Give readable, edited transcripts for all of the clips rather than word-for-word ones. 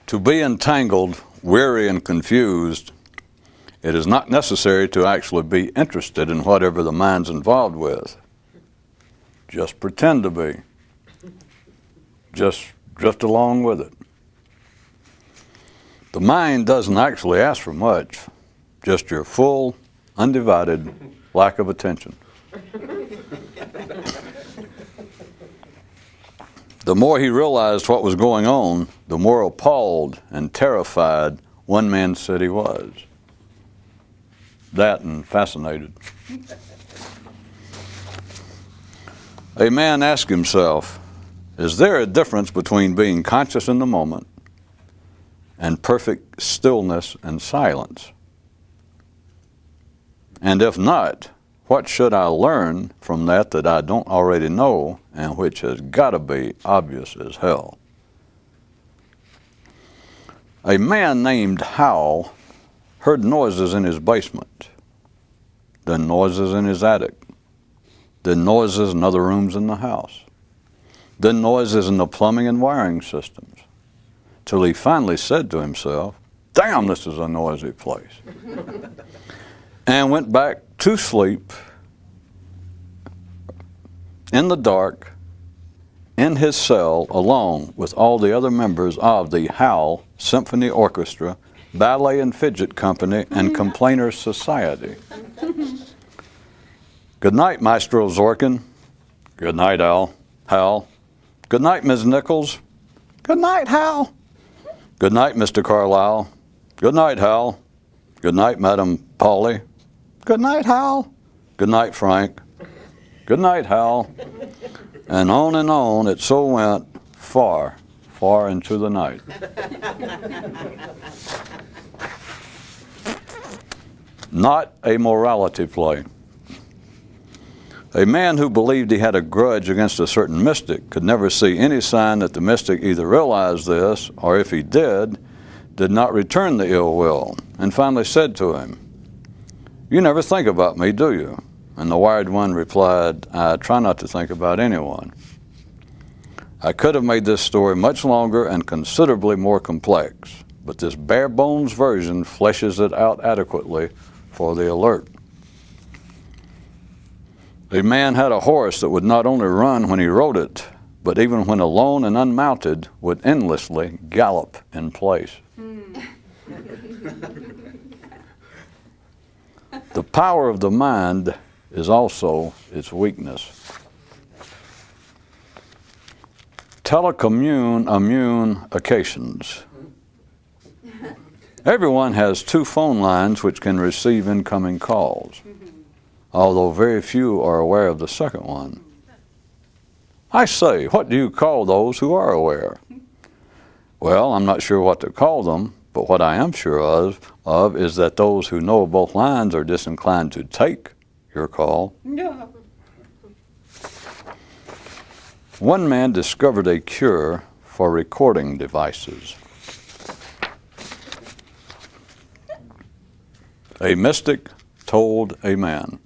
To be entangled, weary, and confused, it is not necessary to actually be interested in whatever the mind's involved with. Just pretend to be. Just drift along with it. The mind doesn't actually ask for much, just your full, undivided lack of attention. The more he realized what was going on, the more appalled and terrified one man said he was. That and fascinated. A man asked himself, is there a difference between being conscious in the moment and perfect stillness and silence? And if not, what should I learn from that I don't already know and which has got to be obvious as hell? A man named Hal heard noises in his basement, then noises in his attic, then noises in other rooms in the house, then noises in the plumbing and wiring systems, till he finally said to himself, damn, this is a noisy place, and went back to sleep in the dark in his cell along with all the other members of the Hal Symphony Orchestra, Ballet and Fidget Company, and Complainers Society. Good night, Maestro Zorkin. Good night, Hal. Good night, Ms. Nichols. Good night, Hal. Good night, Mr. Carlyle. Good night, Hal. Good night, Madam Polly. Good night, Hal. Good night, Frank. Good night, Hal. And on it so went, far, far into the night. Not a morality play. A man who believed he had a grudge against a certain mystic could never see any sign that the mystic either realized this, or if he did not return the ill will, and finally said to him, you never think about me, do you? And the wired one replied, I try not to think about anyone. I could have made this story much longer and considerably more complex, but this bare bones version fleshes it out adequately for the alert. A man had a horse that would not only run when he rode it, but even when alone and unmounted, would endlessly gallop in place. The power of the mind is also its telecommunications. Everyone has two phone lines which can receive incoming calls, although very few are aware of the second one. I say, what do you call those who are aware? Well, I'm not sure what to call them, but what I am sure of is that those who know both lines are disinclined to take your call. No. One man discovered a cure for recording devices. A mystic told a man.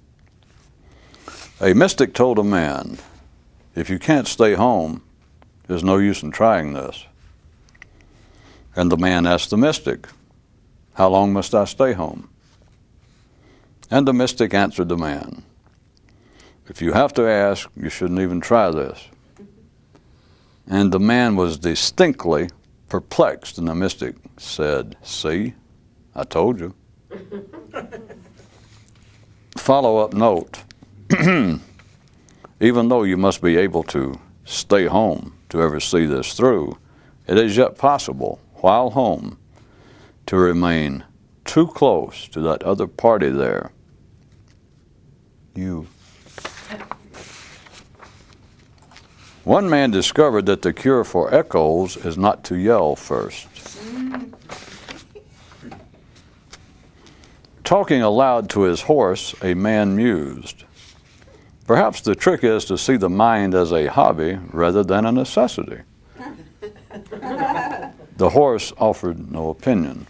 A mystic told a man, if you can't stay home, there's no use in trying this. And the man asked the mystic, how long must I stay home? And the mystic answered the man, if you have to ask, you shouldn't even try this. And the man was distinctly perplexed, and the mystic said, see, I told you. Follow-up note. Even though you must be able to stay home to ever see this through, it is yet possible, while home, to remain too close to that other party there. You. One man discovered that the cure for echoes is not to yell first. Talking aloud to his horse, a man mused. Perhaps the trick is to see the mind as a hobby rather than a necessity. The horse offered no opinion.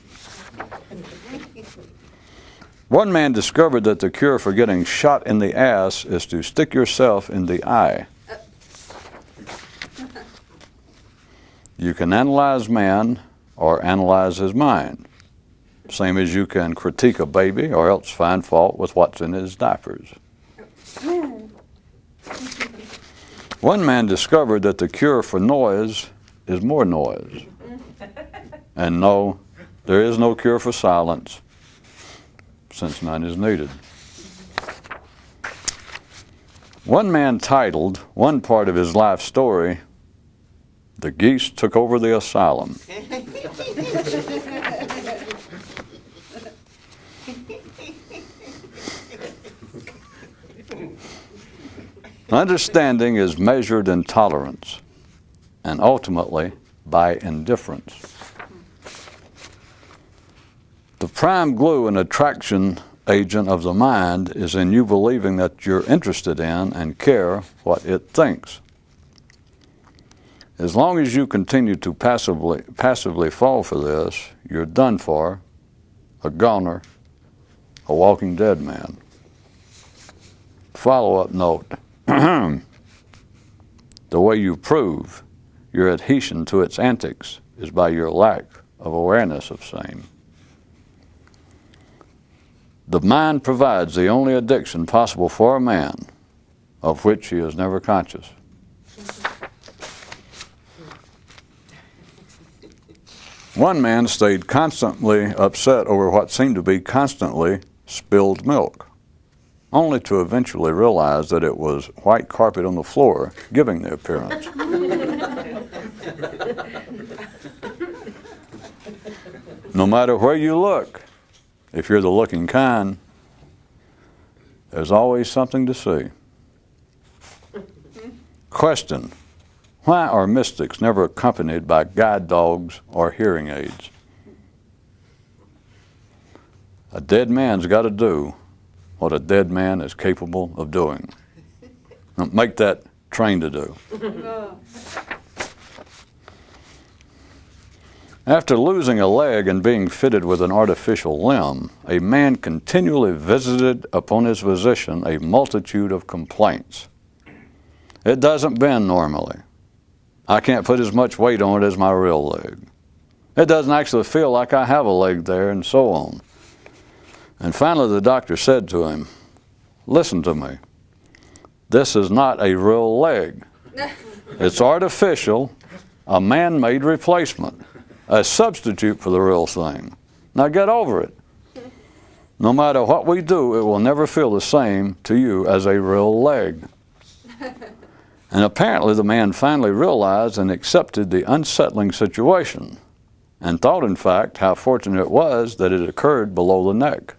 One man discovered that the cure for getting shot in the ass is to stick yourself in the eye. You can analyze man or analyze his mind. Same as you can critique a baby or else find fault with what's in his diapers. One man discovered that the cure for noise is more noise. And no, there is no cure for silence, since none is needed. One man titled one part of his life story, "The Geese Took Over the Asylum." Understanding is measured in tolerance and ultimately by indifference. The prime glue and attraction agent of the mind is in you believing that you're interested in and care what it thinks. As long as you continue to passively fall for this, you're done for, a goner, a walking dead man. Follow-up note. The way you prove your adhesion to its antics is by your lack of awareness of same. The mind provides the only addiction possible for a man, of which he is never conscious. One man stayed constantly upset over what seemed to be constantly spilled milk, only to eventually realize that it was white carpet on the floor giving the appearance. No matter where you look, if you're the looking kind, there's always something to see. Question: why are mystics never accompanied by guide dogs or hearing aids? A dead man's got to do what a dead man is capable of doing. Now, make that train to do. After losing a leg and being fitted with an artificial limb, a man continually visited upon his physician a multitude of complaints. It doesn't bend normally. I can't put as much weight on it as my real leg. It doesn't actually feel like I have a leg there, and so on. And finally the doctor said to him, "Listen to me. This is not a real leg. It's artificial, a man-made replacement, a substitute for the real thing. Now get over it. No matter what we do, it will never feel the same to you as a real leg." And apparently the man finally realized and accepted the unsettling situation, and thought, in fact, how fortunate it was that it occurred below the neck.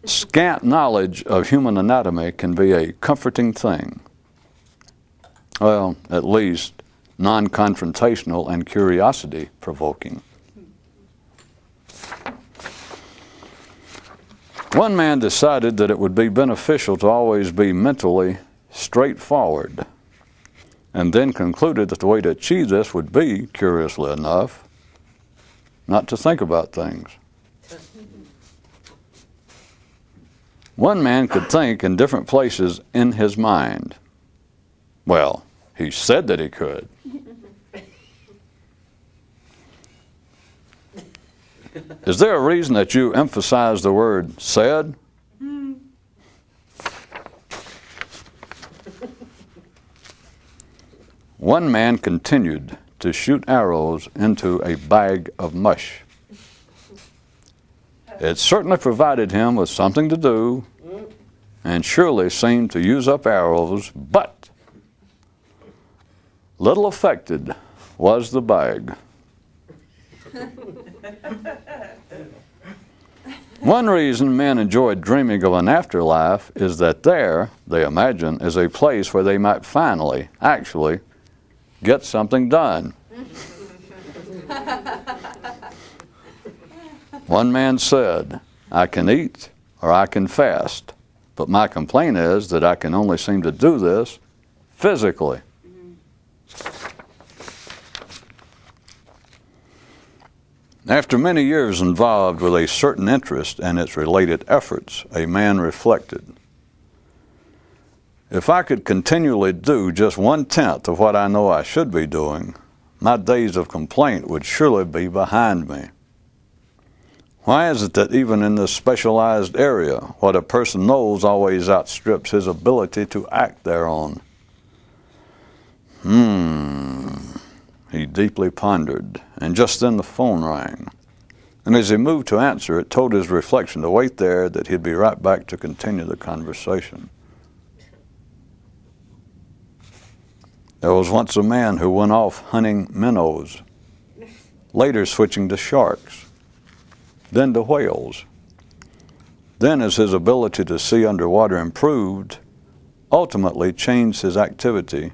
Scant knowledge of human anatomy can be a comforting thing. Well, at least non-confrontational and curiosity-provoking. One man decided that it would be beneficial to always be mentally straightforward, and then concluded that the way to achieve this would be, curiously enough, not to think about things. One man could think in different places in his mind. Well, he said that he could. Is there a reason that you emphasize the word said? One man continued to shoot arrows into a bag of mush. It certainly provided him with something to do, and surely seemed to use up arrows, but little affected was the bag. One reason men enjoy dreaming of an afterlife is that there, they imagine, is a place where they might finally, actually, get something done. One man said, "I can eat or I can fast, but my complaint is that I can only seem to do this physically." After many years involved with a certain interest and its related efforts, a man reflected, If I could continually do just 1/10 of what I know I should be doing, my days of complaint would surely be behind me. Why is it that even in this specialized area, what a person knows always outstrips his ability to act thereon? He deeply pondered, and just then the phone rang. And as he moved to answer, it told his reflection to wait there, that he'd be right back to continue the conversation. There was once a man who went off hunting minnows, later switching to sharks, then to whales. Then, as his ability to see underwater improved, ultimately changed his activity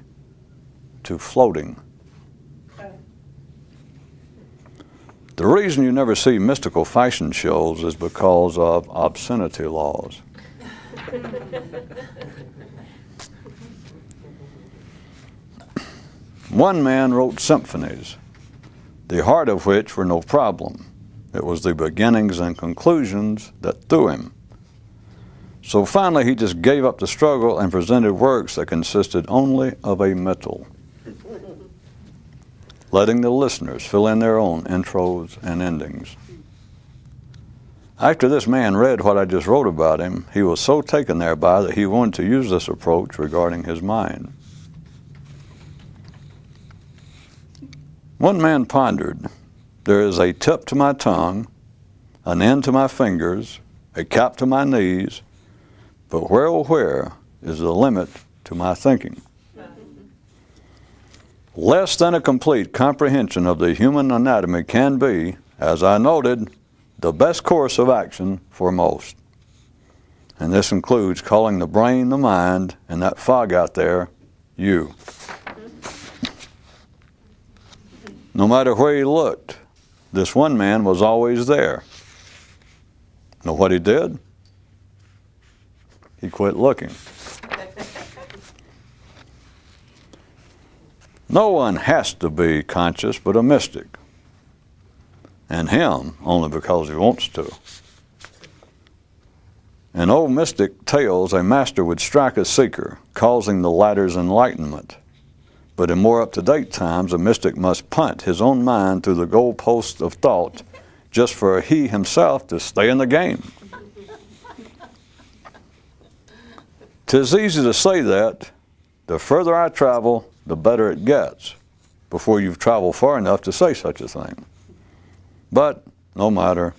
to floating. The reason you never see mystical fashion shows is because of obscenity laws. One man wrote symphonies, the heart of which were no problem. It was the beginnings and conclusions that threw him. So finally he just gave up the struggle and presented works that consisted only of a metal, letting the listeners fill in their own intros and endings. After this man read what I just wrote about him, he was so taken thereby that he wanted to use this approach regarding his mind. One man pondered, "There is a tip to my tongue, an end to my fingers, a cap to my knees, but where, oh where, is the limit to my thinking?" Less than a complete comprehension of the human anatomy can be, as I noted, the best course of action for most. And this includes calling the brain the mind, and that fog out there, you. No matter where he looked, this one man was always there. Know what he did? He quit looking. No one has to be conscious but a mystic, and him only because he wants to. In old mystic tales, a master would strike a seeker, causing the latter's enlightenment. But in more up-to-date times, a mystic must punt his own mind through the goalposts of thought just for he himself to stay in the game. 'Tis easy to say that the further I travel, the better it gets, before you've traveled far enough to say such a thing. But no matter,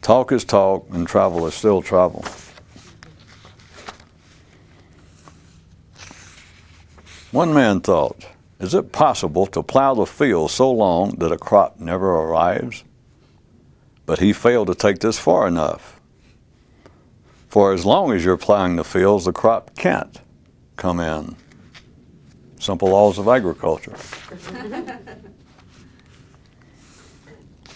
talk is talk and travel is still travel. One man thought, is it possible to plow the field so long that a crop never arrives? But he failed to take this far enough. For as long as you're plowing the fields, the crop can't come in. Simple laws of agriculture.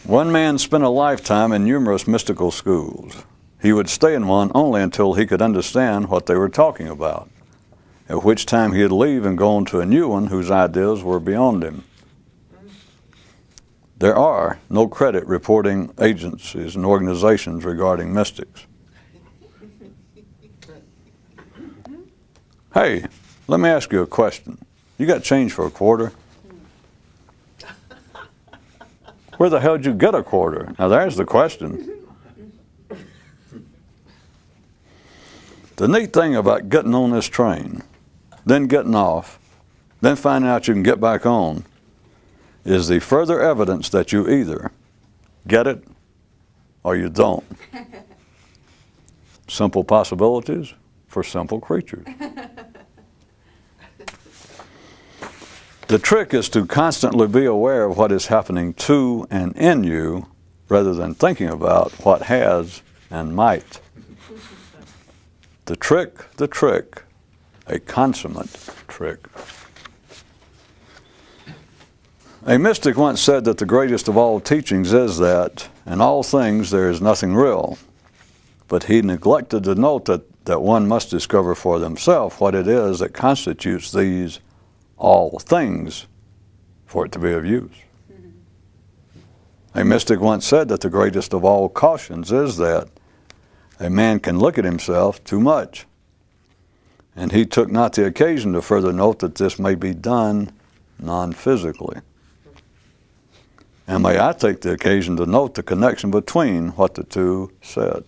One man spent a lifetime in numerous mystical schools. He would stay in one only until he could understand what they were talking about, at which time he'd leave and go on to a new one whose ideas were beyond him. There are no credit reporting agencies and organizations regarding mystics. Hey, let me ask you a question. You got change for a quarter? Where the hell did you get a quarter? Now there's the question. The neat thing about getting on this train, then getting off, then finding out you can get back on, is the further evidence that you either get it or you don't. Simple possibilities for simple creatures. The trick is to constantly be aware of what is happening to and in you, rather than thinking about what has and might. The trick, a consummate trick. A mystic once said that the greatest of all teachings is that in all things there is nothing real, but he neglected to note that one must discover for themselves what it is that constitutes these all things for it to be of use. A mystic once said that the greatest of all cautions is that a man can look at himself too much, And he took not the occasion to further note that this may be done non-physically. And may I take the occasion to note the connection between what the two said.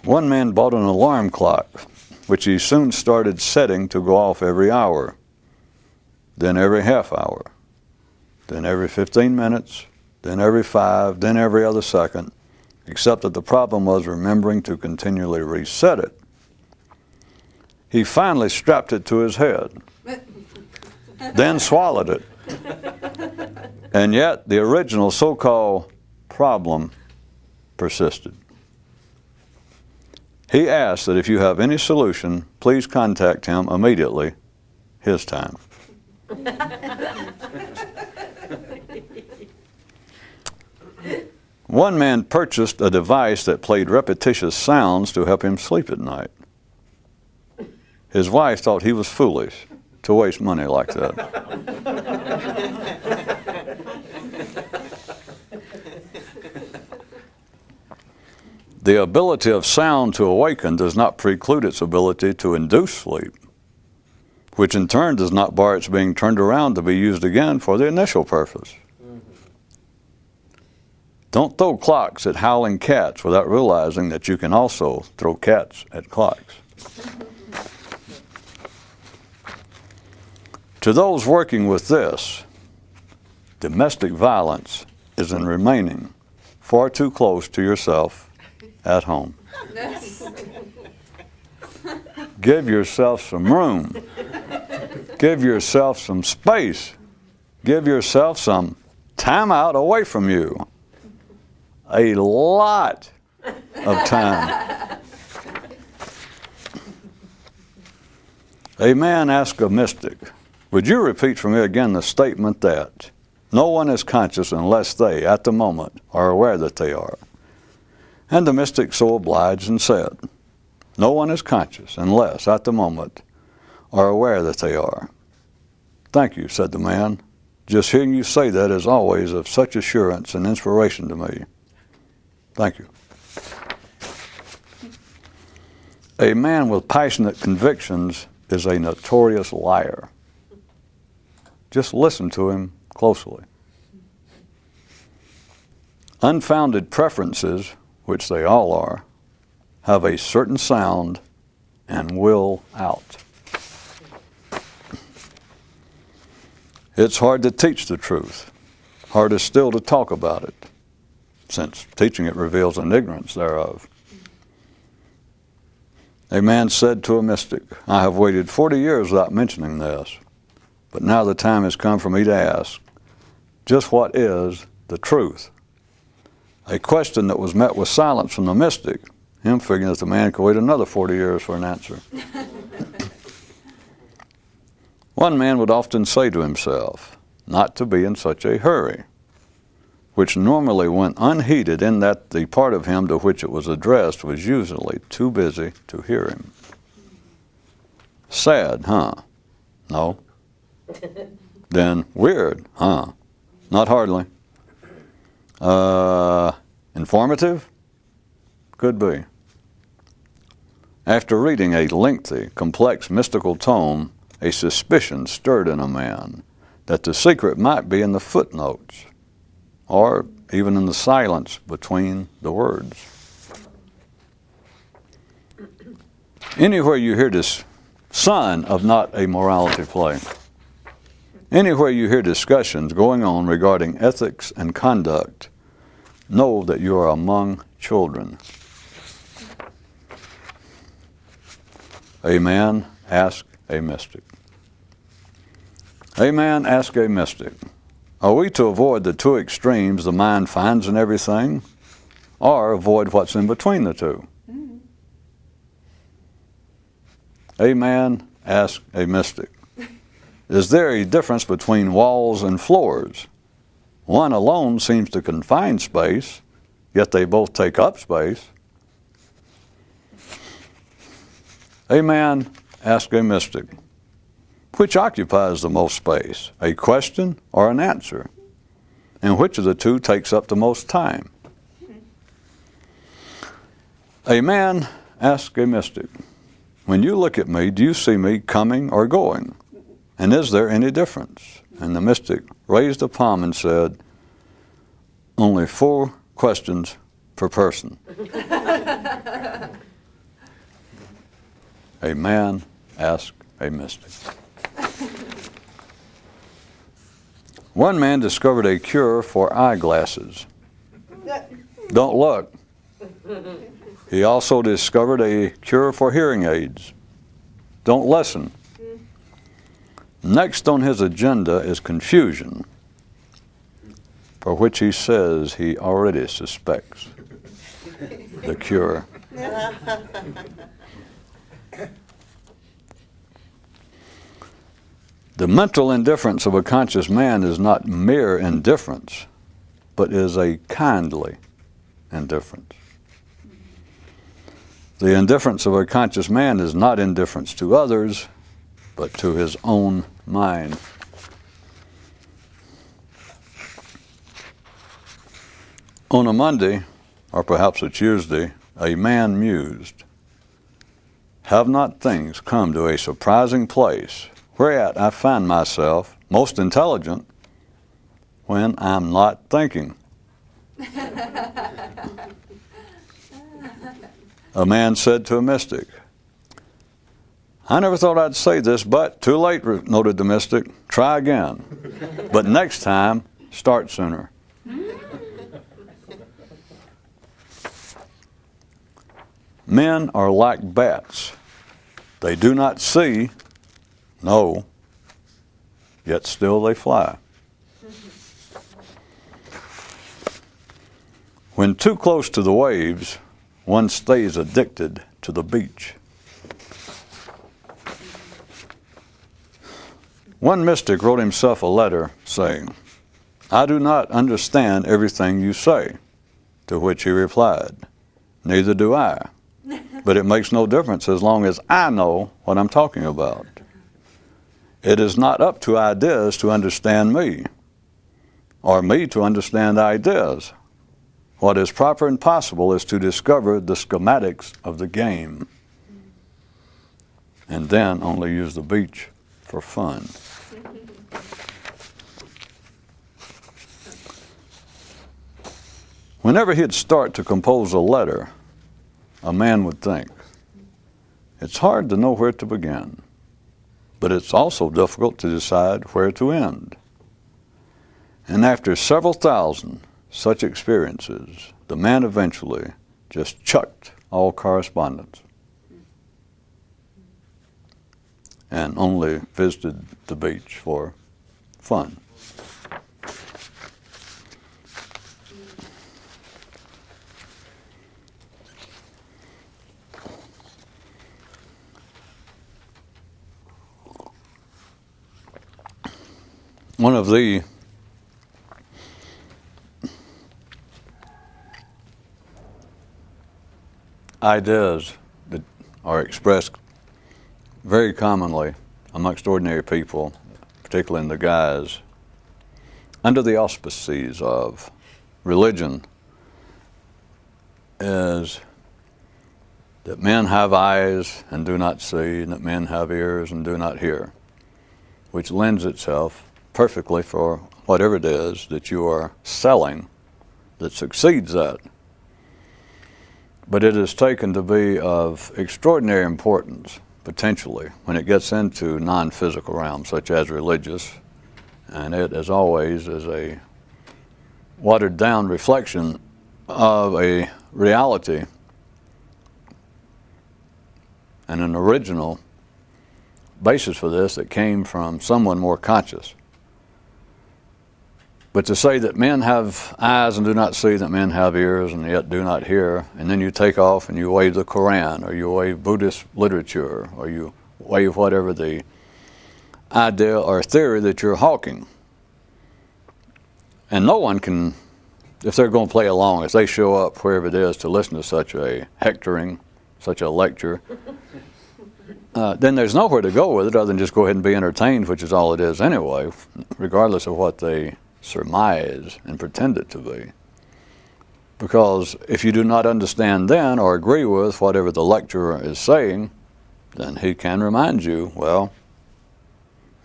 One man bought an alarm clock, which he soon started setting to go off every hour, then every half hour, then every 15 minutes, then every 5, then every other second, except that the problem was remembering to continually reset it. He finally strapped it to his head, then swallowed it. And yet the original so-called problem persisted. He asked that if you have any solution, please contact him immediately, his time. One man purchased a device that played repetitious sounds to help him sleep at night. His wife thought he was foolish to waste money like that. The ability of sound to awaken does not preclude its ability to induce sleep, which in turn does not bar its being turned around to be used again for the initial purpose. Don't throw clocks at howling cats without realizing that you can also throw cats at clocks. To those working with this, domestic violence is in remaining far too close to yourself at home. Give yourself some room. Give yourself some space. Give yourself some time out away from you. A lot of time. A man asked a mystic, "Would you repeat for me again the statement that no one is conscious unless they, at the moment, are aware that they are?" And the mystic so obliged and said, "No one is conscious unless, at the moment, are aware that they are." "Thank you," said the man. "Just hearing you say that is always of such assurance and inspiration to me. Thank you." A man with passionate convictions is a notorious liar. Just listen to him closely. Unfounded preferences, which they all are, have a certain sound and will out. It's hard to teach the truth, harder still to talk about it, since teaching it reveals an ignorance thereof. A man said to a mystic, "I have waited 40 years without mentioning this, but now the time has come for me to ask, just what is the truth?" A question that was met with silence from the mystic, him figuring that the man could wait another 40 years for an answer. One man would often say to himself, not to be in such a hurry, which normally went unheeded in that the part of him to which it was addressed was usually too busy to hear him. Sad, huh? No. Then weird, huh? Not hardly. Informative? Could be. After reading a lengthy, complex, mystical tome, a suspicion stirred in a man that the secret might be in the footnotes, or even in the silence between the words. Anywhere you hear this son of not a morality play, anywhere you hear discussions going on regarding ethics and conduct, know that you are among children. A man asked a mystic. A man asked a mystic, "Are we to avoid the two extremes the mind finds in everything, or avoid what's in between the two?" A man asked a mystic, "Is there a difference between walls and floors? One alone seems to confine space, yet they both take up space." A man asked a mystic, "Which occupies the most space, a question or an answer? And which of the two takes up the most time?" A man asked a mystic, "When you look at me, do you see me coming or going? And is there any difference?" And the mystic raised a palm and said, "Only 4 questions per person." A man asked a mystic. One man discovered a cure for eyeglasses. Don't look. He also discovered a cure for hearing aids. Don't listen. Next on his agenda is confusion, for which he says he already suspects the cure. The mental indifference of a conscious man is not mere indifference, but is a kindly indifference. The indifference of a conscious man is not indifference to others, but to his own mind. On a Monday, or perhaps a Tuesday, a man mused, "Have not things come to a surprising place, whereat I find myself most intelligent when I'm not thinking?" A man said to a mystic, "I never thought I'd say this, but too late," noted the mystic. "Try again. But next time, start sooner." Men are like bats. They do not see, no, yet still they fly. When too close to the waves, one stays addicted to the beach. One mystic wrote himself a letter saying, "I do not understand everything you say," to which he replied, "Neither do I. But it makes no difference as long as I know what I'm talking about. It is not up to ideas to understand me, or me to understand ideas. What is proper and possible is to discover the schematics of the game, and then only use the beach for fun." Whenever he'd start to compose a letter, a man would think, "It's hard to know where to begin, but it's also difficult to decide where to end." And after several thousand such experiences, the man eventually just chucked all correspondence and only visited the beach for fun. One of the ideas that are expressed very commonly amongst ordinary people, particularly in the guise, under the auspices of religion, is that men have eyes and do not see, and that men have ears and do not hear, which lends itself perfectly for whatever it is that you are selling that succeeds that. But it is taken to be of extraordinary importance, potentially, when it gets into non-physical realms, such as religious, and it, as always, is a watered-down reflection of a reality and an original basis for this that came from someone more conscious. But to say that men have eyes and do not see, that men have ears and yet do not hear, and then you take off and you wave the Quran, or you wave Buddhist literature, or you wave whatever the idea or theory that you're hawking. And no one can, if they're going to play along, if they show up wherever it is to listen to such a hectoring, such a lecture, then there's nowhere to go with it other than just go ahead and be entertained, which is all it is anyway, regardless of what they surmise and pretend it to be. Because if you do not understand then or agree with whatever the lecturer is saying, then he can remind you, well,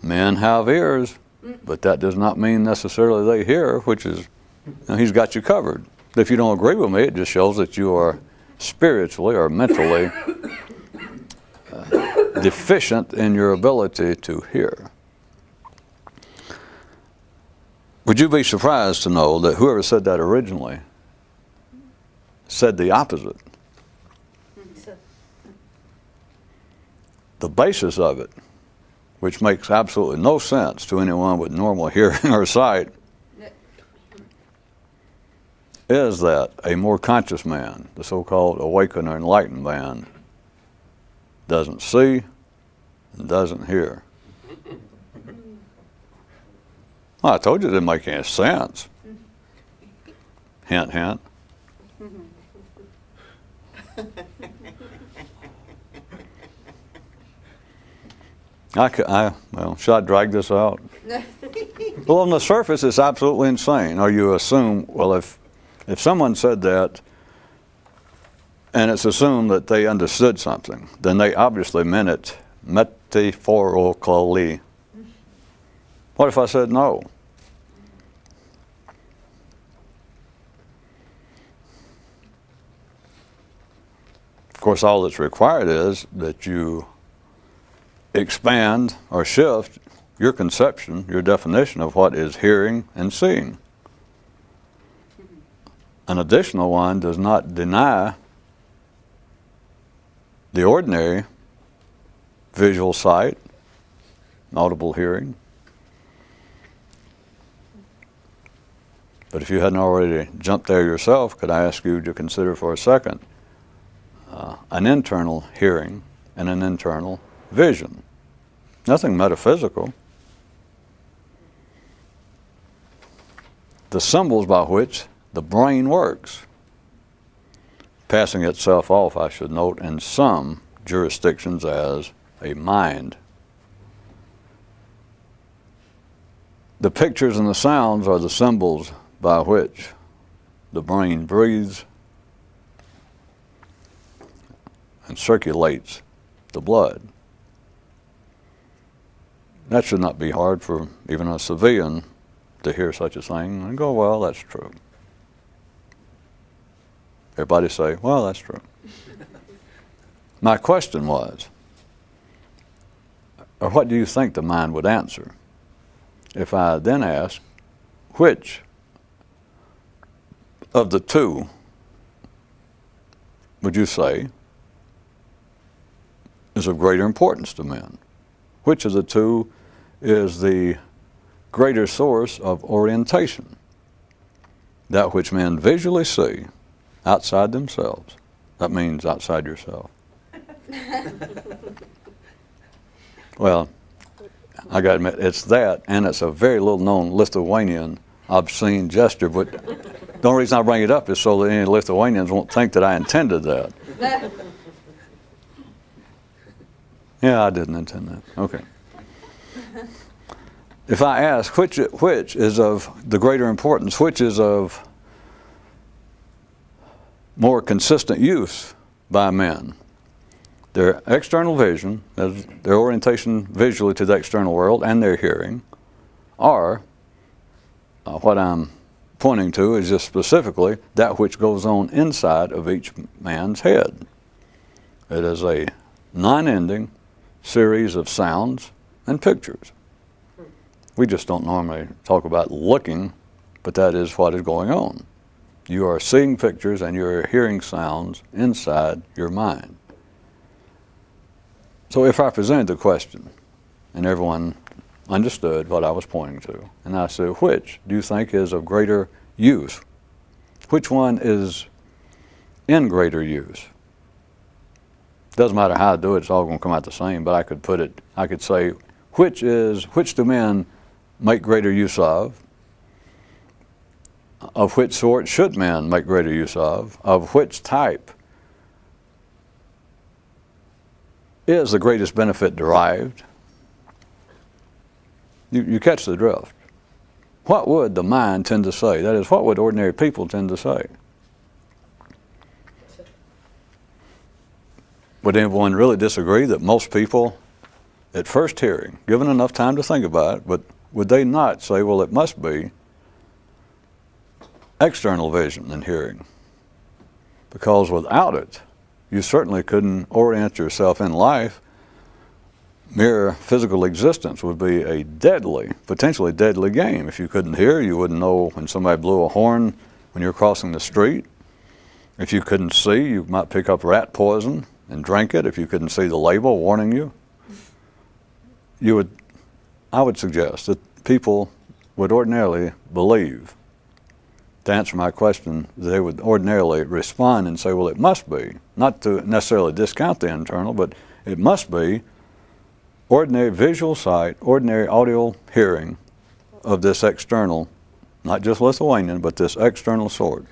men have ears, but that does not mean necessarily they hear, which is, he's got you covered. If you don't agree with me, it just shows that you are spiritually or mentally deficient in your ability to hear. Would you be surprised to know that whoever said that originally said the opposite? The basis of it, which makes absolutely no sense to anyone with normal hearing or sight, is that a more conscious man, the so-called awakened or enlightened man, doesn't see and doesn't hear. Well, I told you it didn't make any sense. Hint, hint. Well, should I drag this out? Well, on the surface, it's absolutely insane. Or you assume, well, if someone said that, and it's assumed that they understood something, then they obviously meant it metaphorically. What if I said no? Of course, all that's required is that you expand or shift your conception, your definition of what is hearing and seeing. An additional one does not deny the ordinary visual sight, audible hearing. But if you hadn't already jumped there yourself, could I ask you to consider for a second an internal hearing and an internal vision? Nothing metaphysical. The symbols by which the brain works, passing itself off, I should note, in some jurisdictions as a mind. The pictures and the sounds are the symbols by which the brain breathes and circulates the blood. That should not be hard for even a civilian to hear such a thing and go, well, that's true. Everybody say, well, that's true. My question was, or what do you think the mind would answer if I then asked, which of the two would you say is of greater importance to men? Which of the two is the greater source of orientation? That which men visually see outside themselves. That means outside yourself. Well, I got to admit, it's that, and it's a very little known Lithuanian obscene gesture, but the only reason I bring it up is so that any Lithuanians won't think that I intended that. Yeah, I didn't intend that. Okay. If I ask which is of the greater importance, which is of more consistent use by men, their external vision, their orientation visually to the external world, and their hearing, or what I'm pointing to is just specifically that which goes on inside of each man's head. It is a non-ending series of sounds and pictures. We just don't normally talk about looking, but that is what is going on. You are seeing pictures and you're hearing sounds inside your mind. So if I presented the question and everyone understood what I was pointing to, and I said, which do you think is of greater use? Which one is in greater use? Doesn't matter how I do it, it's all going to come out the same, but I could say, which do men make greater use of which sort should men make greater use of which type is the greatest benefit derived? You catch the drift. What would the mind tend to say? That is, what would ordinary people tend to say? Would anyone really disagree that most people, at first hearing, given enough time to think about it, but would they not say, well, it must be external vision and hearing? Because without it, you certainly couldn't orient yourself in life. Mere physical existence would be a deadly, potentially deadly game. If you couldn't hear, you wouldn't know when somebody blew a horn when you're crossing the street. If you couldn't see, you might pick up rat poison and drink it. If you couldn't see the label warning you, I would suggest that people would ordinarily believe, to answer my question, they would ordinarily respond and say, well, it must be, not to necessarily discount the internal, but it must be ordinary visual sight, ordinary audio hearing of this external, not just Lithuanian, but this external sort.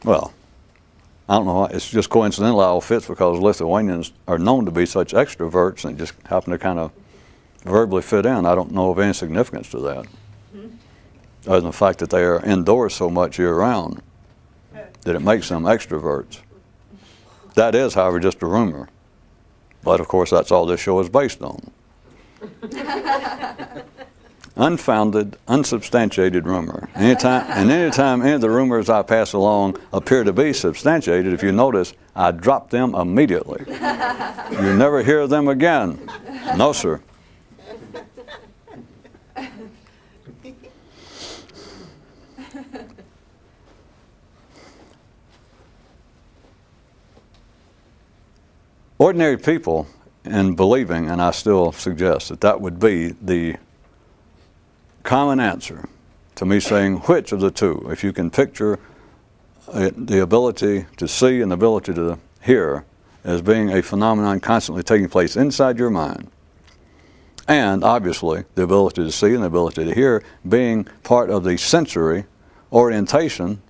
Well, I don't know, it's just coincidental it all fits because Lithuanians are known to be such extroverts and just happen to kind of verbally fit in. I don't know of any significance to that, other than the fact that they are indoors so much year-round that it makes them extroverts. That is, however, just a rumor. But, of course, that's all this show is based on. Unfounded, unsubstantiated rumor. Anytime any of the rumors I pass along appear to be substantiated, if you notice, I drop them immediately. You never hear them again. No, sir. Ordinary people, in believing, and I still suggest that that would be the common answer to me saying which of the two, if you can picture the ability to see and the ability to hear as being a phenomenon constantly taking place inside your mind, and obviously the ability to see and the ability to hear being part of the sensory orientation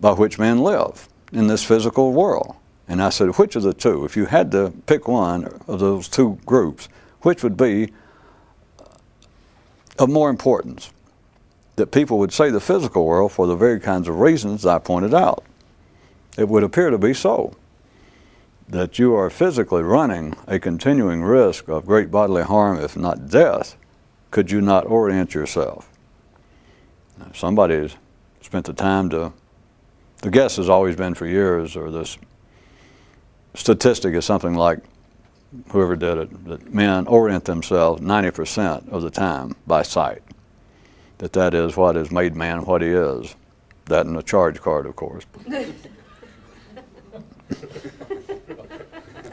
by which men live in this physical world. And I said, which of the two, if you had to pick one of those two groups, which would be of more importance? That people would say the physical world for the very kinds of reasons I pointed out. It would appear to be so, that you are physically running a continuing risk of great bodily harm, if not death, could you not orient yourself. If somebody's spent the time to, the guess has always been for years, or this statistic is something like, whoever did it, that men orient themselves 90% of the time by sight. That is what has made man what he is. That and a charge card, of course.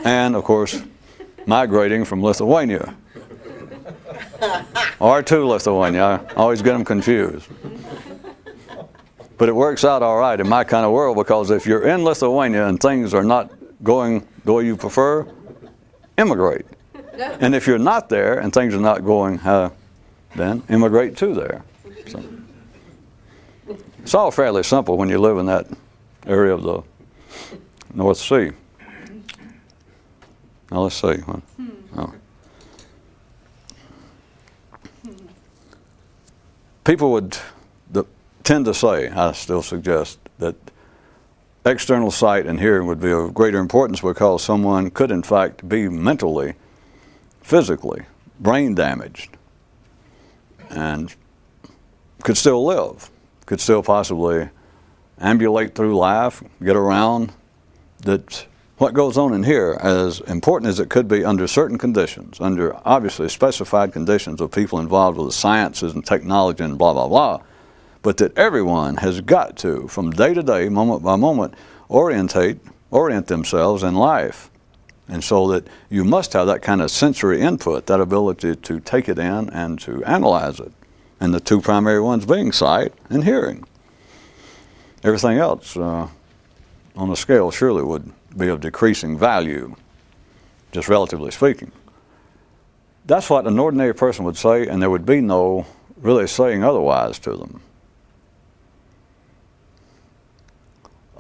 And, of course, migrating from Lithuania. Or to Lithuania. I always get them confused. But it works out all right in my kind of world, because if you're in Lithuania and things are not going the way you prefer, immigrate. And if you're not there and things are not going, then immigrate to there. So, it's all fairly simple when you live in that area of the North Sea. Now let's see. Oh. People would tend to say, I still suggest, that external sight and hearing would be of greater importance because someone could in fact be mentally, physically, brain damaged and could still live, could still possibly ambulate through life, get around. That what goes on in here, as important as it could be under certain conditions, under obviously specified conditions of people involved with the sciences and technology and blah, blah, blah, but that everyone has got to, from day to day, moment by moment, orient themselves in life. And so that you must have that kind of sensory input, that ability to take it in and to analyze it. And the two primary ones being sight and hearing. Everything else on the scale surely would be of decreasing value, just relatively speaking. That's what an ordinary person would say, and there would be no really saying otherwise to them.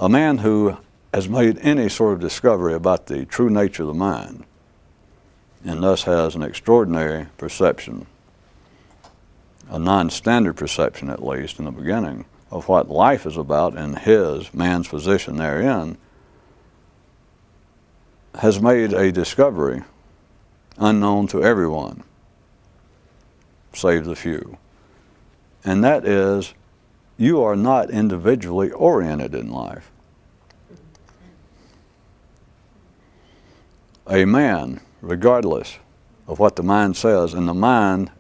A man who has made any sort of discovery about the true nature of the mind, and thus has an extraordinary perception, a non-standard perception at least in the beginning, of what life is about and man's position therein, has made a discovery unknown to everyone, save the few. And that is, you are not individually oriented in life. A man, regardless of what the mind says, and the mind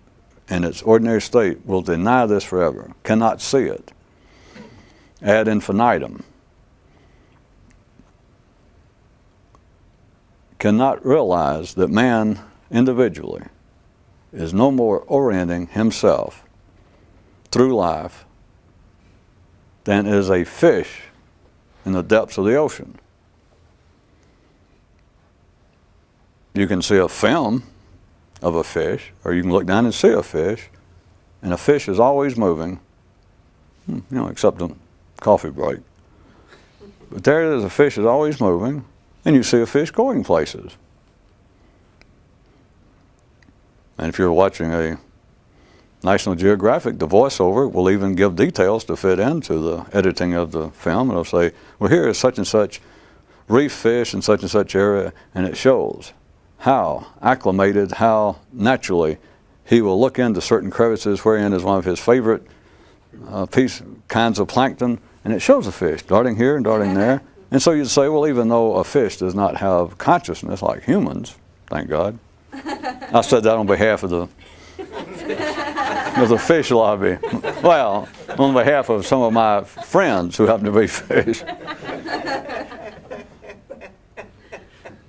in its ordinary state will deny this forever, cannot see it ad infinitum, cannot realize that man individually is no more orienting himself through life than is a fish in the depths of the ocean. You can see a film of a fish, or you can look down and see a fish, and a fish is always moving, except a coffee break. But there it is, a fish is always moving, and you see a fish going places. And if you're watching a National Geographic, the voiceover will even give details to fit into the editing of the film. It'll say, well, here is such and such reef fish in such and such area, and it shows how acclimated, how naturally he will look into certain crevices wherein is one of his favorite kinds of plankton, and it shows a fish darting here and darting there. And so you'd say, well, even though a fish does not have consciousness like humans, thank God. I said that on behalf of the fish lobby. Well, on behalf of some of my friends who happen to be fish.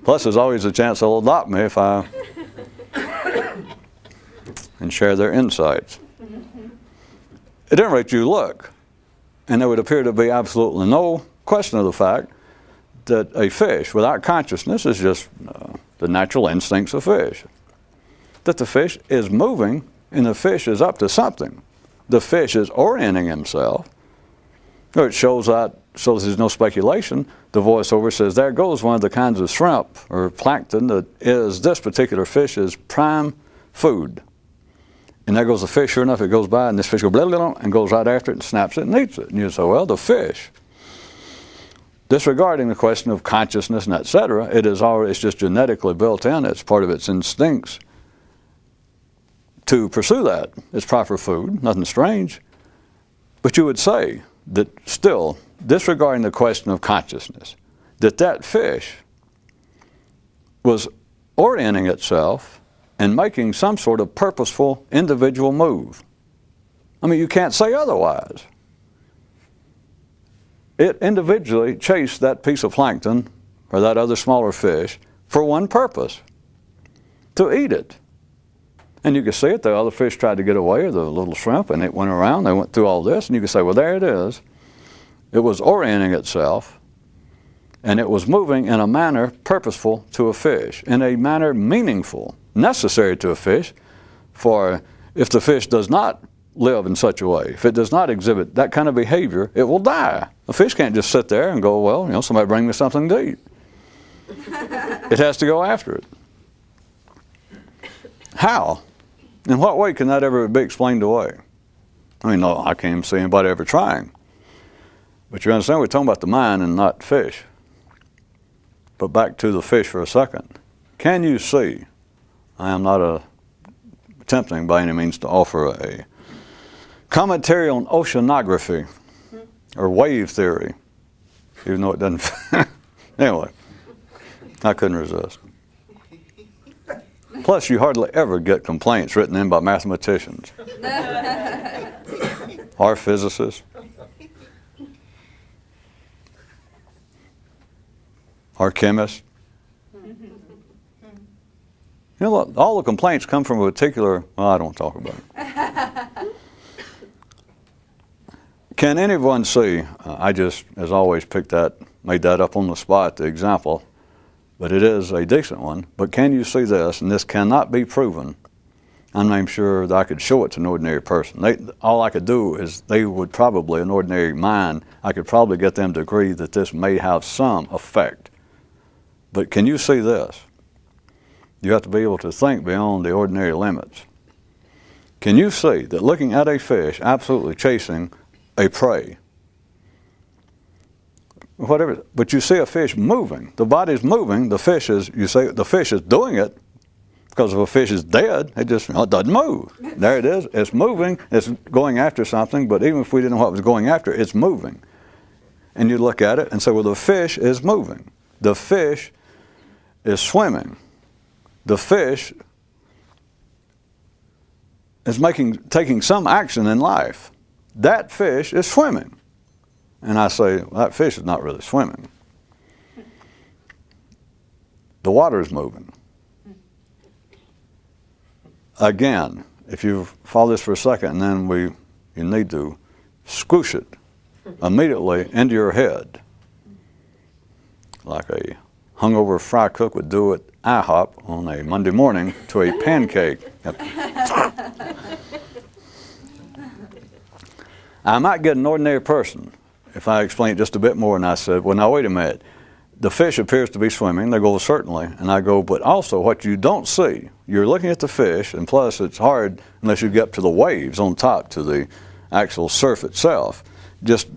Plus, there's always a chance they'll adopt me if I and share their insights. At any rate, you look, and there would appear to be absolutely no question of the fact that a fish without consciousness is just the natural instincts of fish. That the fish is moving, and the fish is up to something. The fish is orienting himself. It shows that, so there's no speculation. The voiceover says, there goes one of the kinds of shrimp or plankton that is this particular fish's prime food. And there goes the fish, sure enough, it goes by, and this fish goes blah, blah, blah, and goes right after it and snaps it and eats it. And you say, well, the fish, disregarding the question of consciousness and et cetera, it's just genetically built in. It's part of its instincts to pursue that. It's proper food, nothing strange. But you would say that still, disregarding the question of consciousness, that fish was orienting itself and making some sort of purposeful individual move. I mean, you can't say otherwise. It individually chased that piece of plankton or that other smaller fish for one purpose, to eat it. And you can see it, the other fish tried to get away, or the little shrimp, and it went around, they went through all this, and you can say, well, there it is. It was orienting itself, and it was moving in a manner purposeful to a fish, in a manner meaningful, necessary to a fish, for if the fish does not live in such a way, if it does not exhibit that kind of behavior, it will die. A fish can't just sit there and go, well, somebody bring me something to eat. It has to go after it. How? In what way can that ever be explained away? I mean, no, I can't even see anybody ever trying. But you understand, we're talking about the mind and not fish. But back to the fish for a second. Can you see? I am not attempting by any means to offer a commentary on oceanography or wave theory, even though it doesn't. Anyway, I couldn't resist. Plus, you hardly ever get complaints written in by mathematicians or physicists or chemists. All the complaints come from a particular, well, I don't talk about it. Can anyone see, I just, as always, made that up on the spot, the example, but it is a decent one. But can you see this, and this cannot be proven. I'm not even sure that I could show it to an ordinary person. All I could do is they would probably, an ordinary mind, I could probably get them to agree that this may have some effect. But can you see this? You have to be able to think beyond the ordinary limits. Can you see that looking at a fish absolutely chasing a prey, whatever. But you see a fish moving. The body's moving. The fish is, you say the fish is doing it, because if a fish is dead, it just it doesn't move. There it is. It's moving. It's going after something, but even if we didn't know what it was going after, it's moving. And you look at it and say, well, the fish is moving. The fish is swimming. The fish is taking some action in life. That fish is swimming. And I say, well, that fish is not really swimming. The water is moving. Again, if you follow this for a second, and then you need to squish it immediately into your head, like a hungover fry cook would do at IHOP on a Monday morning to a pancake. I might get an ordinary person if I explain it just a bit more, and I said, well, now wait a minute. The fish appears to be swimming. They go, certainly. And I go, but also what you don't see, you're looking at the fish, and plus it's hard unless you get up to the waves on top, to the actual surf itself. Just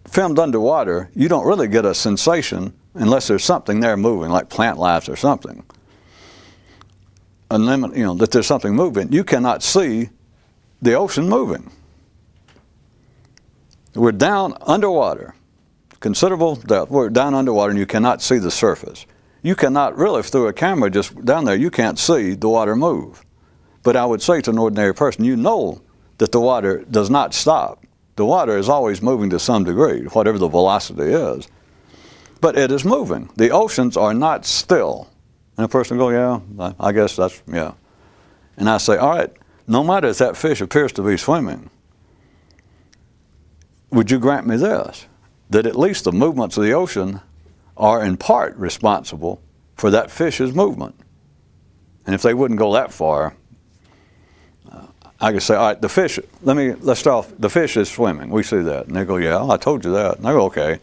filmed underwater, you don't really get a sensation unless there's something there moving, like plant life or something. And then, that there's something moving. You cannot see the ocean moving. We're down underwater. Considerable depth. We're down underwater and you cannot see the surface. You cannot really, through a camera just down there, you can't see the water move. But I would say to an ordinary person, you know that the water does not stop. The water is always moving to some degree, whatever the velocity is. But it is moving. The oceans are not still. And a person will go, yeah, I guess that's, yeah. And I say, all right, no matter if that fish appears to be swimming, would you grant me this? That at least the movements of the ocean are in part responsible for that fish's movement. And if they wouldn't go that far, I could say, all right, the fish, let's start off, the fish is swimming. We see that. And they go, yeah, I told you that. And I go, okay.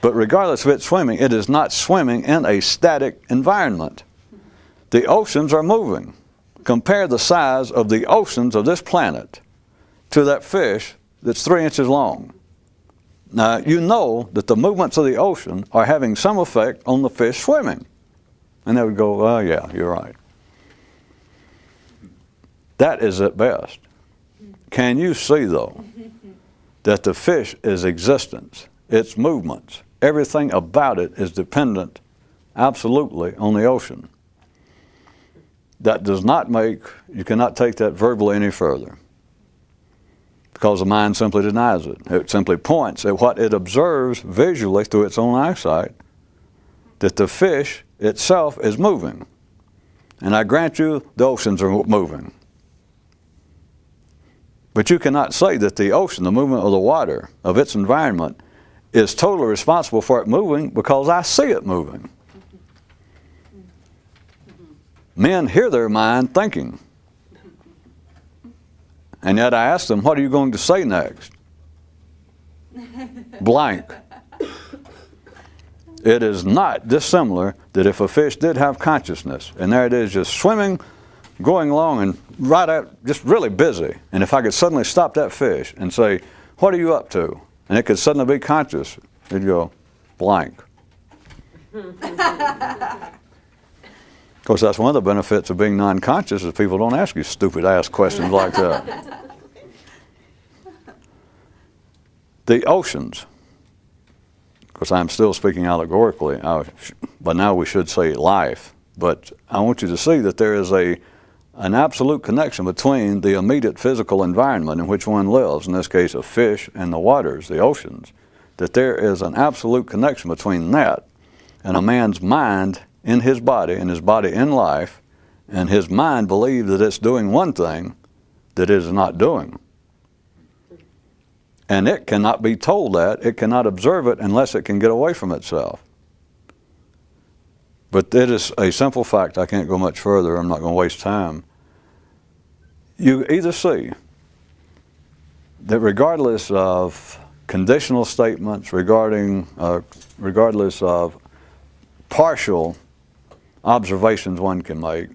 But regardless of it swimming, it is not swimming in a static environment. The oceans are moving. Compare the size of the oceans of this planet to that fish that's 3 inches long. Now, you know that the movements of the ocean are having some effect on the fish swimming. And they would go, oh, yeah, you're right. That is at best. Can you see, though, that the fish is existence, its movements, everything about it is dependent absolutely on the ocean? That does not you cannot take that verbally any further, because the mind simply denies it. It simply points at what it observes visually through its own eyesight, that the fish itself is moving. And I grant you, the oceans are moving. But you cannot say that the ocean, the movement of the water, of its environment, is totally responsible for it moving, because I see it moving. Men hear their mind thinking. And yet I ask them, what are you going to say next? Blank. It is not dissimilar that if a fish did have consciousness, and there it is just swimming, going along and right out, just really busy. And if I could suddenly stop that fish and say, what are you up to? And it could suddenly be conscious, it'd go blank. Of course, that's one of the benefits of being non-conscious, is people don't ask you stupid-ass questions like that. The oceans, of course, I'm still speaking allegorically, but now we should say life. But I want you to see that there is an absolute connection between the immediate physical environment in which one lives, in this case a fish, and the waters, the oceans, that there is an absolute connection between that and a man's mind in his body, and his body in life, and his mind believes that it's doing one thing that it is not doing. And it cannot be told that. It cannot observe it unless it can get away from itself. But it is a simple fact. I can't go much further. I'm not going to waste time. You either see that regardless of conditional statements, regardless of partial observations one can make,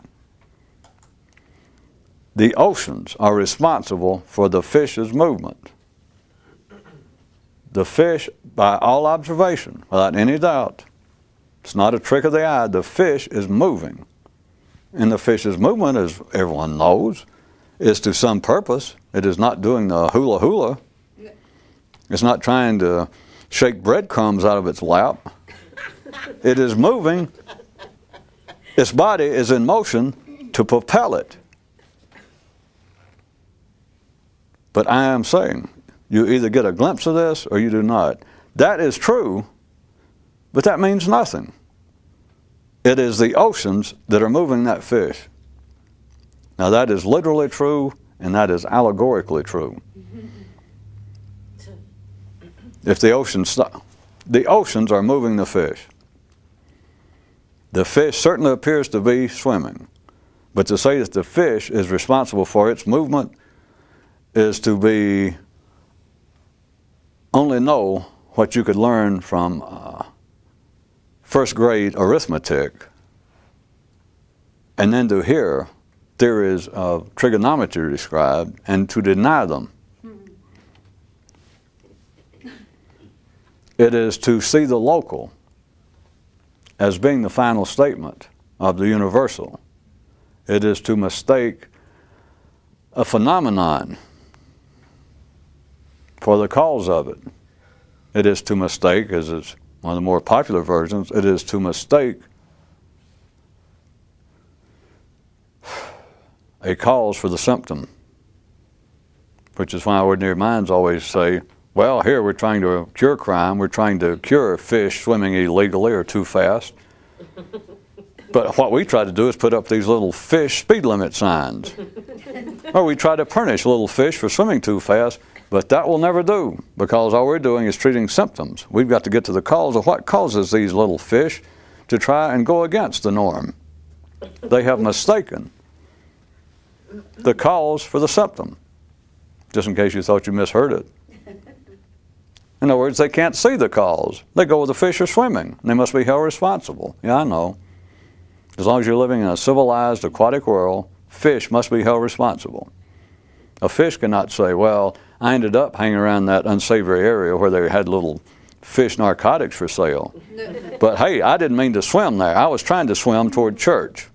the oceans are responsible for the fish's movement. The fish, by all observation, without any doubt, it's not a trick of the eye, the fish is moving. And the fish's movement, as everyone knows, is to some purpose. It is not doing the hula hula. It's not trying to shake breadcrumbs out of its lap. It is moving. Its body is in motion to propel it. But I am saying, you either get a glimpse of this or you do not. That is true, but that means nothing. It is the oceans that are moving that fish. Now that is literally true, and that is allegorically true. If the oceans are moving the fish. The fish certainly appears to be swimming, but to say that the fish is responsible for its movement is to be only know what you could learn from first grade arithmetic, and then to hear theories of trigonometry described and to deny them. It is to see the local as being the final statement of the universal. It is to mistake a phenomenon for the cause of it. It is to mistake, as is one of the more popular versions, it is to mistake a cause for the symptom, which is why ordinary minds always say, well, here we're trying to cure crime, we're trying to cure fish swimming illegally or too fast. But what we try to do is put up these little fish speed limit signs. Or we try to punish little fish for swimming too fast, but that will never do, because all we're doing is treating symptoms. We've got to get to the cause of what causes these little fish to try and go against the norm. They have mistaken the cause for the symptom, just in case you thought you misheard it. In other words, they can't see the cause. They go where the fish are swimming. They must be held responsible. Yeah, I know. As long as you're living in a civilized aquatic world, fish must be held responsible. A fish cannot say, well, I ended up hanging around that unsavory area where they had little fish narcotics for sale. But hey, I didn't mean to swim there. I was trying to swim toward church.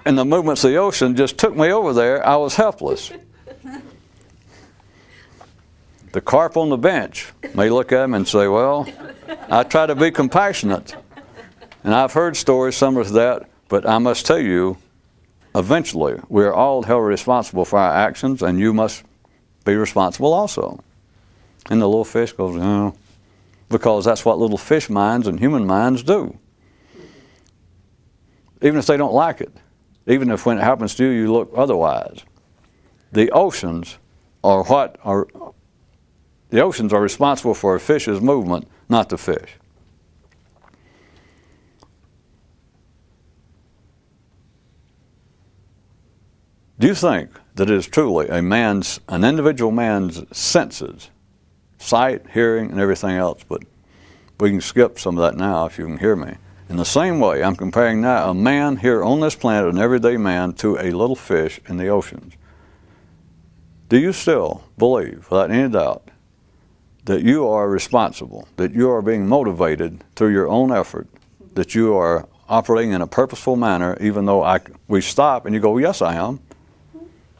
And the movements of the ocean just took me over there. I was helpless. The carp on the bench may look at him and say, well, I try to be compassionate. And I've heard stories similar to that, but I must tell you, eventually, we are all held responsible for our actions, and you must be responsible also. And the little fish goes, oh, because that's what little fish minds and human minds do. Even if they don't like it, even if when it happens to you, you look otherwise. The oceans are responsible for a fish's movement, not the fish. Do you think that it is truly an individual man's senses, sight, hearing, and everything else? But we can skip some of that now if you can hear me. In the same way, I'm comparing now a man here on this planet, an everyday man, to a little fish in the oceans. Do you still believe, without any doubt, that you are responsible, that you are being motivated through your own effort, that you are operating in a purposeful manner, even though we stop and you go, yes, I am.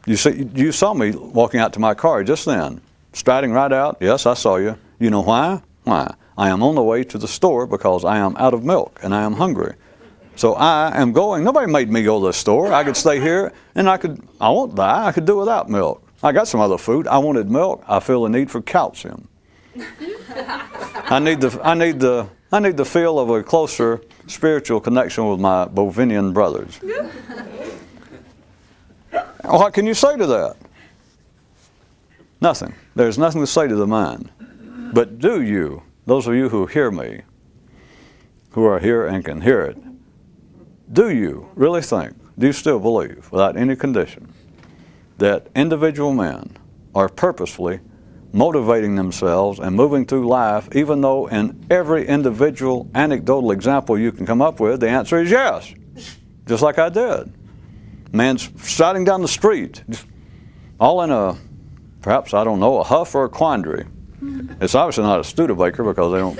You saw me walking out to my car just then, striding right out. Yes, I saw you. You know why? Why? I am on the way to the store because I am out of milk and I am hungry. So I am going. Nobody made me go to the store. I could stay here and I won't die. I could do without milk. I got some other food. I wanted milk. I feel the need for calcium. I need the feel of a closer spiritual connection with my bovinian brothers. What can you say to that? Nothing. There's nothing to say to the mind. But do you, those of you who hear me, who are here and can hear it, do you really think, do you still believe, without any condition, that individual men are purposefully motivating themselves and moving through life, even though in every individual anecdotal example you can come up with, the answer is yes, just like I did. Man's striding down the street, all in perhaps, I don't know, a huff or a quandary. It's obviously not a Studebaker because they don't.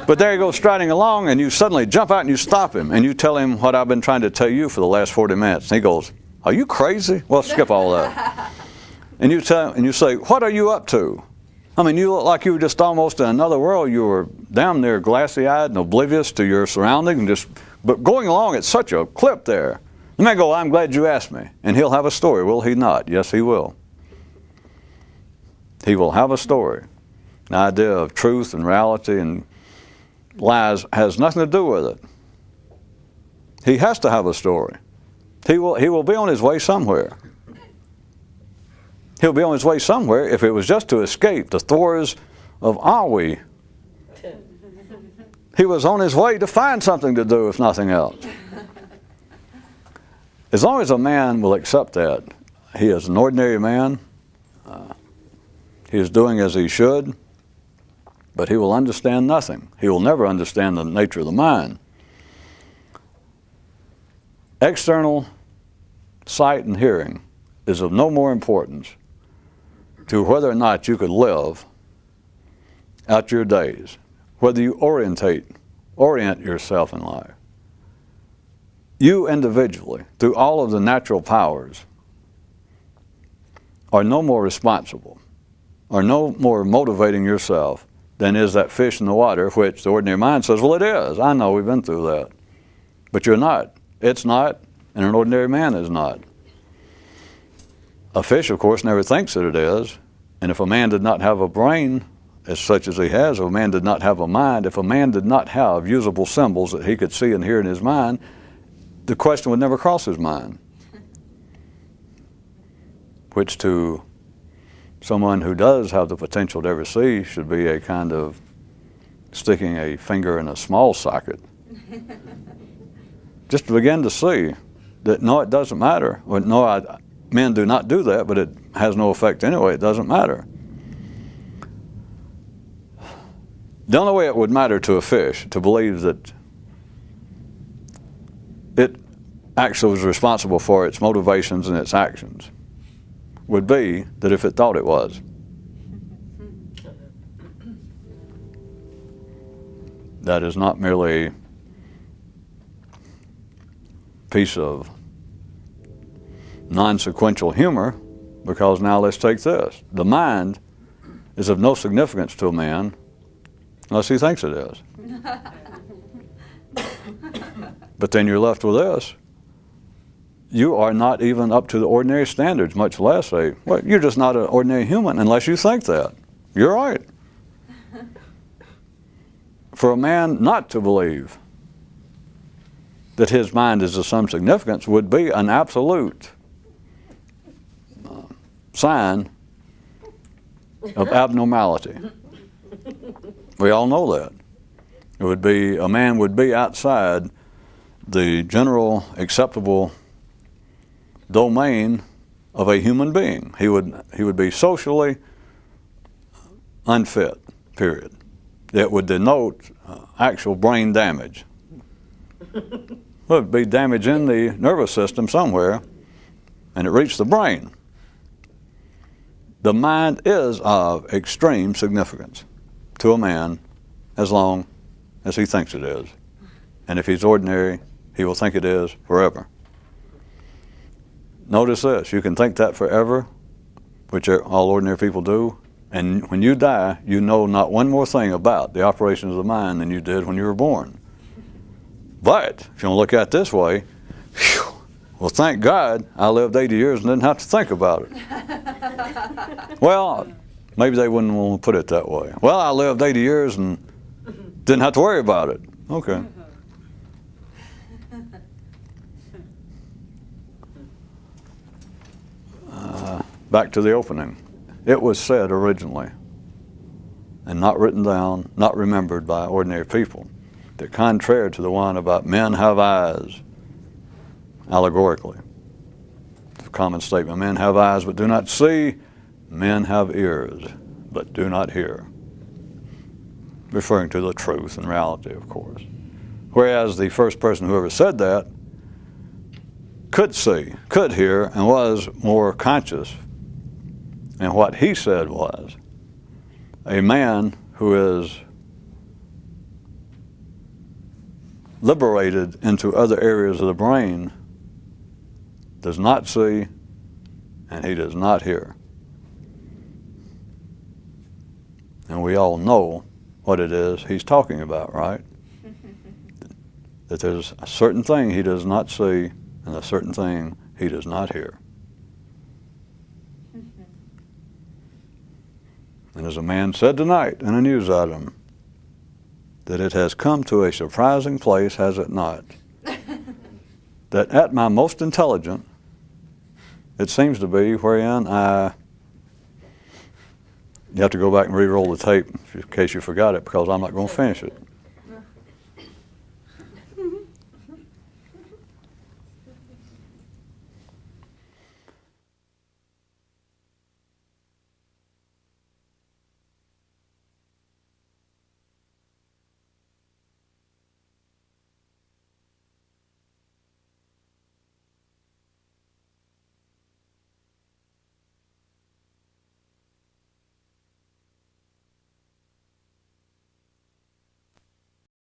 But there he goes striding along, and you suddenly jump out and you stop him, and you tell him what I've been trying to tell you for the last 40 minutes. And he goes, "Are you crazy?" Well, skip all that. And you say, "What are you up to?" I mean, you look like you were just almost in another world. You were down there glassy-eyed and oblivious to your surroundings, but going along at such a clip there. The man go, "I'm glad you asked me." And he'll have a story, will he not? Yes, he will. He will have a story. The idea of truth and reality and lies has nothing to do with it. He has to have a story. He will be on his way somewhere. He'll be on his way somewhere if it was just to escape the thorns of Awi. He was on his way to find something to do, if nothing else. As long as a man will accept that, he is an ordinary man. He is doing as he should, but he will understand nothing. He will never understand the nature of the mind. External sight and hearing is of no more importance to whether or not you could live out your days, whether you orient yourself in life. You individually, through all of the natural powers, are no more responsible, are no more motivating yourself than is that fish in the water, which the ordinary mind says, "Well, it is. I know, we've been through that." But you're not. It's not, and an ordinary man is not. A fish, of course, never thinks that it is. And if a man did not have a brain as such as he has, if a man did not have a mind, if a man did not have usable symbols that he could see and hear in his mind, the question would never cross his mind. Which to someone who does have the potential to ever see should be a kind of sticking a finger in a small socket. Just to begin to see that, no, it doesn't matter. Well, no, men do not do that, but it has no effect anyway. It doesn't matter. The only way it would matter to a fish to believe that it actually was responsible for its motivations and its actions would be that if it thought it was. That is not merely a piece of non-sequential humor, because now let's take this. The mind is of no significance to a man unless he thinks it is. But then you're left with this. You are not even up to the ordinary standards, much less you're just not an ordinary human unless you think that. You're right. For a man not to believe that his mind is of some significance would be an absolute sign of abnormality. We all know that. It would be, a man would be outside the general acceptable domain of a human being. He would be socially unfit, period. It would denote actual brain damage. Well, it would be damage in the nervous system somewhere, and it reached the brain. The mind is of extreme significance to a man as long as he thinks it is. And if he's ordinary, he will think it is forever. Notice this, you can think that forever, which all ordinary people do, and when you die, you know not one more thing about the operations of the mind than you did when you were born. But if you want to look at it this way, well, thank God I lived 80 years and didn't have to think about it. Well, maybe they wouldn't want to put it that way. Well, I lived 80 years and didn't have to worry about it. Okay. Back to the opening. It was said originally, and not written down, not remembered by ordinary people, that contrary to the one about men have eyes, allegorically, the common statement, men have eyes but do not see, men have ears but do not hear, referring to the truth and reality, of course. Whereas the first person who ever said that could see, could hear, and was more conscious. And what he said was a man who is liberated into other areas of the brain does not see and he does not hear. And we all know what it is he's talking about, right? That there's a certain thing he does not see and a certain thing he does not hear. And as a man said tonight in a news item, that it has come to a surprising place, has it not? That at my most intelligent, it seems to be wherein you have to go back and re-roll the tape in case you forgot it, because I'm not going to finish it.